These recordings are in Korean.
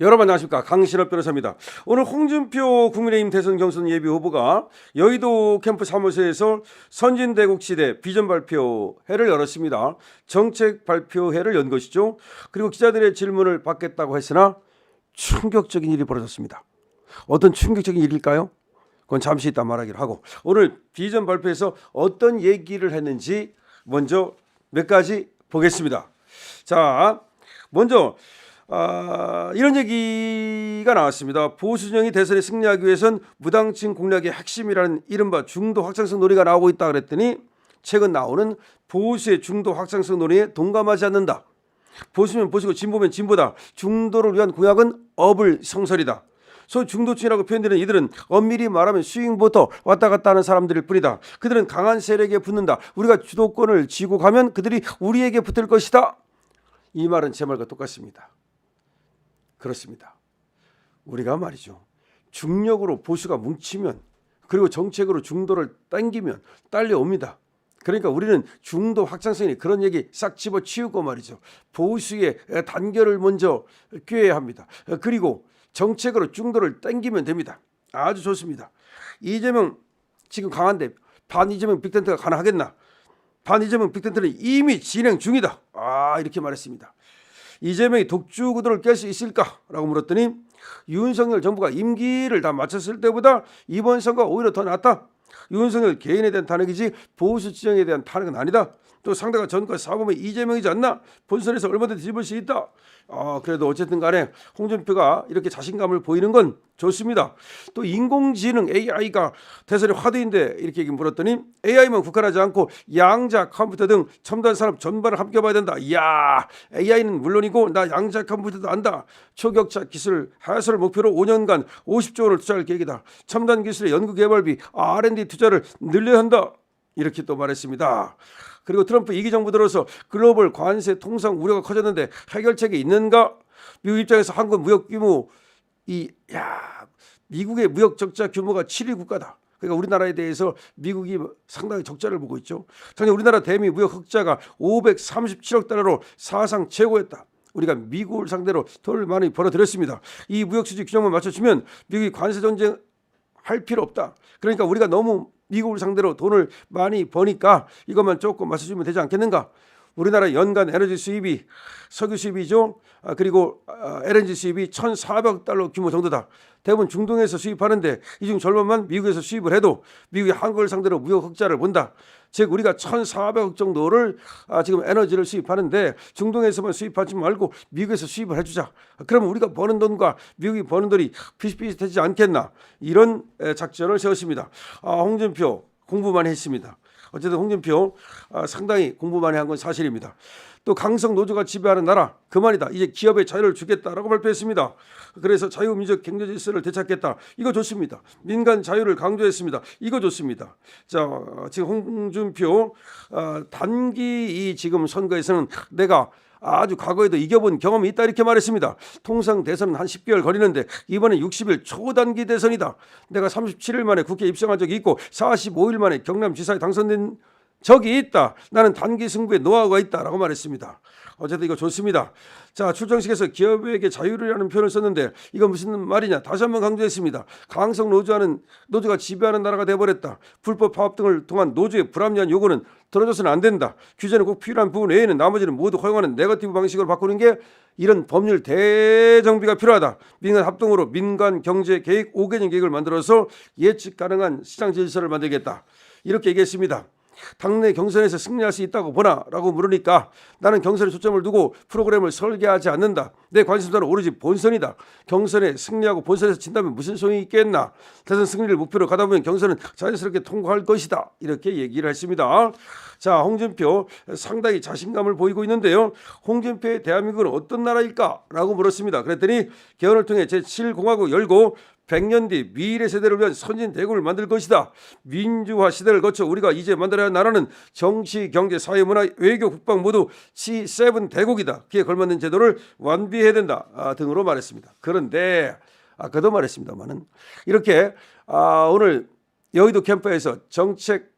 여러분 안녕하십니까, 강신업 변호사입니다. 오늘 홍준표 국민의힘 대선 경선 예비 후보가 여의도 캠프 사무소에서 선진대국시대 비전 발표회를 열었습니다. 정책 발표회를 연 것이죠. 그리고 기자들의 질문을 받겠다고 했으나 충격적인 일이 벌어졌습니다. 어떤 충격적인 일일까요? 그건 잠시 이따 말하기로 하고, 오늘 비전 발표에서 어떤 얘기를 했는지 먼저 몇 가지 보겠습니다. 자, 먼저 이런 얘기가 나왔습니다. 보수 진영이 대선에 승리하기 위해선 무당층 공략의 핵심이라는 이른바 중도 확장성 논의가 나오고 있다 그랬더니, 최근 나오는 보수의 중도 확장성 논의에 동감하지 않는다. 보수면 보수고 진보면 진보다. 중도를 위한 공약은 어불성설이다. 소위 중도층이라고 표현되는 이들은 엄밀히 말하면 스윙부터 왔다 갔다 하는 사람들일 뿐이다. 그들은 강한 세력에 붙는다. 우리가 주도권을 쥐고 가면 그들이 우리에게 붙을 것이다. 이 말은 제 말과 똑같습니다. 그렇습니다. 우리가 말이죠, 중력으로 보수가 뭉치면, 그리고 정책으로 중도를 당기면 딸려옵니다. 그러니까 우리는 중도 확장성이 그런 얘기 싹 집어치우고 말이죠, 보수의 단결을 먼저 꾀해야 합니다. 그리고 정책으로 중도를 당기면 됩니다. 아주 좋습니다. 이재명 지금 강한데 반 이재명 빅텐트가 가능하겠나? 반 이재명 빅텐트는 이미 진행 중이다. 이렇게 말했습니다. 이재명이 독주 구도를 깰 수 있을까라고 물었더니, 윤석열 정부가 임기를 다 마쳤을 때보다 이번 선거가 오히려 더 낫다. 윤석열 개인에 대한 탄핵이지 보수 지정에 대한 탄핵은 아니다. 또 상대가 전과 사범의 이재명이지 않나? 본선에서 얼마든지 뒤집을 수 있다. 그래도 어쨌든 간에 홍준표가 이렇게 자신감을 보이는 건 좋습니다. 또 인공지능 AI가 대선의 화두인데 이렇게 얘기 물었더니, AI만 국한하지 않고 양자 컴퓨터 등 첨단 산업 전반을 함께 봐야 된다. 이야, AI는 물론이고 나 양자 컴퓨터도 안다. 초격차 기술 해설을 목표로 5년간 50조 원을 투자할 계획이다. 첨단 기술의 연구개발비 R&D 투자를 늘려야 한다. 이렇게 또 말했습니다. 그리고 트럼프 2기 정부 들어서 글로벌 관세 통상 우려가 커졌는데 해결책이 있는가? 미국 입장에서 한국 무역 규모, 미국의 무역 적자 규모가 7위 국가다. 그러니까 우리나라에 대해서 미국이 상당히 적자를 보고 있죠. 작년 우리나라 대미 무역 흑자가 537억 달러로 사상 최고였다. 우리가 미국을 상대로 돈을 많이 벌어들였습니다. 이 무역 수지 규정만 맞춰주면 미국이 관세 전쟁 할 필요 없다. 그러니까 우리가 너무 미국을 상대로 돈을 많이 버니까 이것만 조금 맞춰주면 되지 않겠는가? 우리나라 연간 에너지 수입이, 석유 수입이죠. 그리고 LNG 수입이 1,400억 달러 규모 정도다. 대부분 중동에서 수입하는데 이 중 절반만 미국에서 수입을 해도 미국이 한국을 상대로 무역 흑자를 본다. 즉 우리가 1,400억 정도를 지금 에너지를 수입하는데 중동에서만 수입하지 말고 미국에서 수입을 해주자. 그러면 우리가 버는 돈과 미국이 버는 돈이 비슷비슷하지 않겠나? 이런 작전을 세웠습니다. 홍준표 공부 많이 했습니다. 어쨌든 홍준표 상당히 공부 많이 한 건 사실입니다. 또 강성 노조가 지배하는 나라 그만이다. 이제 기업의 자유를 주겠다라고 발표했습니다. 그래서 자유민족 경제 질서를 되찾겠다. 이거 좋습니다. 민간 자유를 강조했습니다. 이거 좋습니다. 자, 지금 홍준표 단기 이 지금 선거에서는 내가 아주 과거에도 이겨본 경험이 있다 이렇게 말했습니다. 통상 대선은 한 10개월 걸리는데 이번엔 60일 초단기 대선이다. 내가 37일 만에 국회에 입성한 적이 있고 45일 만에 경남지사에 당선된 적이 있다. 나는 단기 승부에 노하우가 있다라고 말했습니다. 어쨌든 이거 좋습니다. 자, 출정식에서 기업에게 자유라는 표현을 썼는데 이거 무슨 말이냐? 다시 한번 강조했습니다. 강성 노조가 지배하는 나라가 돼버렸다. 불법 파업 등을 통한 노조의 불합리한 요구는 들어줘서는 안 된다. 규제는 꼭 필요한 부분 외에는 나머지는 모두 허용하는 네거티브 방식으로 바꾸는 게 이런 법률 대정비가 필요하다. 민간 합동으로 민간 경제 계획 5개년 계획을 만들어서 예측 가능한 시장 질서를 만들겠다. 이렇게 얘기했습니다. 당내 경선에서 승리할 수 있다고 보나? 라고 물으니까 나는 경선에 초점을 두고 프로그램을 설계하지 않는다. 내 관심사는 오로지 본선이다. 경선에 승리하고 본선에서 진다면 무슨 소용이 있겠나? 대선 승리를 목표로 가다 보면 경선은 자연스럽게 통과할 것이다. 이렇게 얘기를 했습니다. 자, 홍준표 상당히 자신감을 보이고 있는데요. 홍준표의 대한민국은 어떤 나라일까? 라고 물었습니다. 그랬더니 개헌을 통해 제7공화국 열고 100년 뒤 미래 세대를 위한 선진 대국을 만들 것이다. 민주화 시대를 거쳐 우리가 이제 만들어야 하는 나라는 정치, 경제, 사회, 문화, 외교, 국방 모두 G7 대국이다. 그에 걸맞는 제도를 완비해야 된다 등으로 말했습니다. 그런데 아까도 말했습니다만은 이렇게 오늘 여의도 캠프에서 정책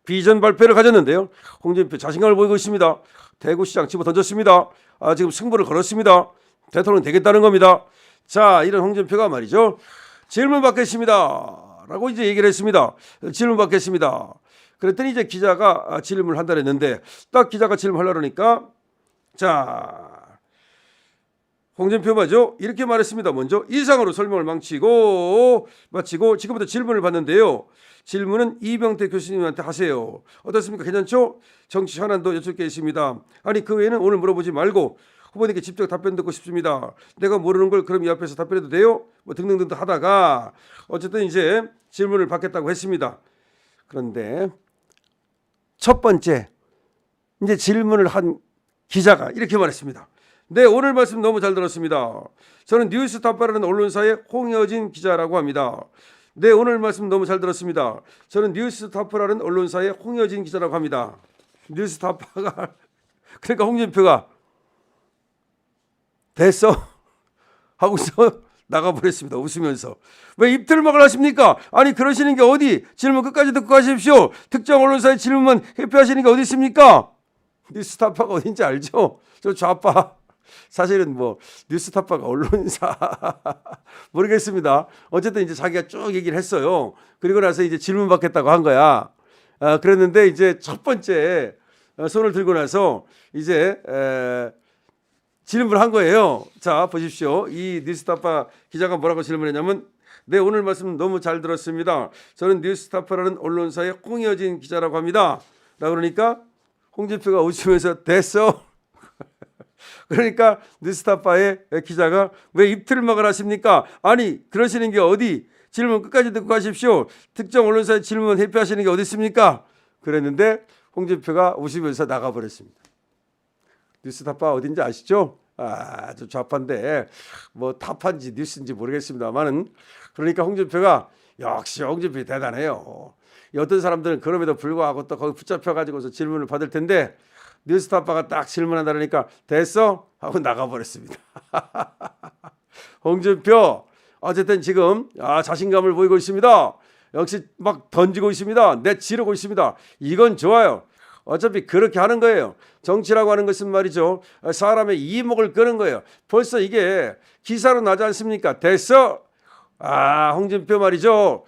비전 발표를 가졌는데요. 홍준표 자신감을 보이고 있습니다. 대구시장 집어 던졌습니다. 지금 승부를 걸었습니다. 대통령 되겠다는 겁니다. 자, 이런 홍준표가 말이죠. 질문 받겠습니다. 라고 이제 얘기를 했습니다. 질문 받겠습니다. 그랬더니 이제 기자가 질문을 한다 했는데 딱 기자가 질문하려고 그러니까 자, 홍준표 맞죠? 이렇게 말했습니다. 먼저 이상으로 설명을 마치고 지금부터 질문을 받는데요. 질문은 이병태 교수님한테 하세요. 어떻습니까? 괜찮죠? 정치 현안도 여쭙게 있습니다. 아니 그 외에는 오늘 물어보지 말고 후보님께 직접 답변 듣고 싶습니다. 내가 모르는 걸 그럼 이 앞에서 답변해도 돼요? 뭐 등등등 하다가 어쨌든 이제 질문을 받겠다고 했습니다. 그런데 첫 번째 이제 질문을 한 기자가 이렇게 말했습니다. 네, 오늘 말씀 너무 잘 들었습니다. 저는 뉴스타파라는 언론사의 홍여진 기자라고 합니다. 네, 오늘 말씀 너무 잘 들었습니다. 저는 뉴스타파라는 언론사의 홍여진 기자라고 합니다. 뉴스타파가 그러니까 홍준표가 됐어 하고서 나가버렸습니다. 웃으면서. 왜 입틀막을 하십니까? 아니 그러시는 게 어디? 질문 끝까지 듣고 가십시오. 특정 언론사의 질문만 회피하시는 게 어디 있습니까? 뉴스타파가 어딘지 알죠? 저 좌파. 사실은 뭐 뉴스타파가 언론사 모르겠습니다. 어쨌든 이제 자기가 쭉 얘기를 했어요. 그리고 나서 이제 질문 받겠다고 한 거야. 그랬는데 이제 첫 번째 손을 들고 나서 이제 질문을 한 거예요. 자, 보십시오. 이 뉴스타파 기자가 뭐라고 질문했냐면 네, 오늘 말씀 너무 잘 들었습니다. 저는 뉴스타파라는 언론사의 홍여진 기자라고 합니다. 라고 그러니까 홍준표가 웃으면서 됐어. 그러니까 뉴스타파의 기자가 왜 입틀막을 하십니까? 아니 그러시는 게 어디? 질문 끝까지 듣고 가십시오. 특정 언론사의 질문 회피하시는 게 어디 있습니까? 그랬는데 홍준표가 웃으면서 나가버렸습니다. 뉴스타파 어딘지 아시죠? 좀 좌파인데 뭐 타파인지 뉴스인지 모르겠습니다만은 그러니까 홍준표가 역시 홍준표 대단해요. 어떤 사람들은 그럼에도 불구하고 또 거기 붙잡혀가지고서 질문을 받을 텐데 뉴스타파가 딱 질문한다 그러니까 됐어? 하고 나가버렸습니다. 홍준표 어쨌든 지금 자신감을 보이고 있습니다. 역시 막 던지고 있습니다. 내지르고 있습니다. 이건 좋아요. 어차피 그렇게 하는 거예요. 정치라고 하는 것은 말이죠. 사람의 이목을 끄는 거예요. 벌써 이게 기사로 나지 않습니까? 됐어? 홍준표 말이죠.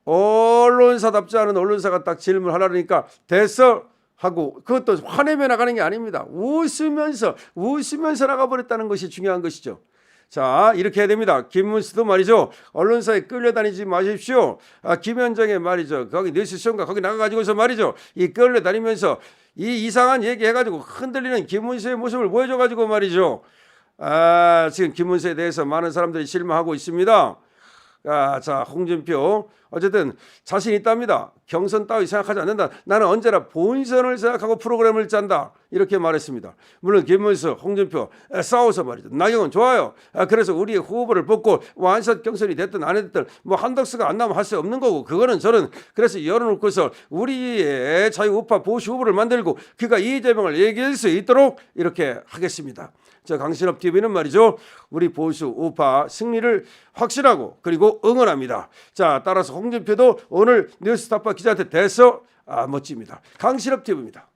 언론사답지 않은 언론사가 딱 질문하려니까 됐어? 하고 그것도 화내며 나가는 게 아닙니다. 웃으면서 나가버렸다는 것이 중요한 것이죠. 자, 이렇게 해야 됩니다. 김문수도 말이죠. 언론사에 끌려다니지 마십시오. 김현정의 말이죠. 거기 뉴스쇼인가 거기 나가가지고서 말이죠. 이 끌려다니면서 이 이상한 얘기 해가지고 흔들리는 김문수의 모습을 보여줘가지고 말이죠. 지금 김문수에 대해서 많은 사람들이 실망하고 있습니다. 자, 홍준표 어쨌든 자신 있답니다. 경선 따위 생각하지 않는다. 나는 언제나 본선을 생각하고 프로그램을 짠다. 이렇게 말했습니다. 물론 김문수, 홍준표 싸워서 말이죠. 나경원 좋아요. 그래서 우리의 후보를 뽑고 완샷 경선이 됐든 안 됐든 뭐 한덕수가 안 나면 할 수 없는 거고 그거는 저는 그래서 열어놓고서 우리의 자유우파 보수 후보를 만들고 그가 이재명을 얘기할 수 있도록 이렇게 하겠습니다. 저 강신업 TV는 말이죠. 우리 보수 우파 승리를 확신하고 그리고 응원합니다. 자, 따라서 홍준표도 오늘 뉴스타파 기자한테 대서 멋집니다. 강신업 TV입니다.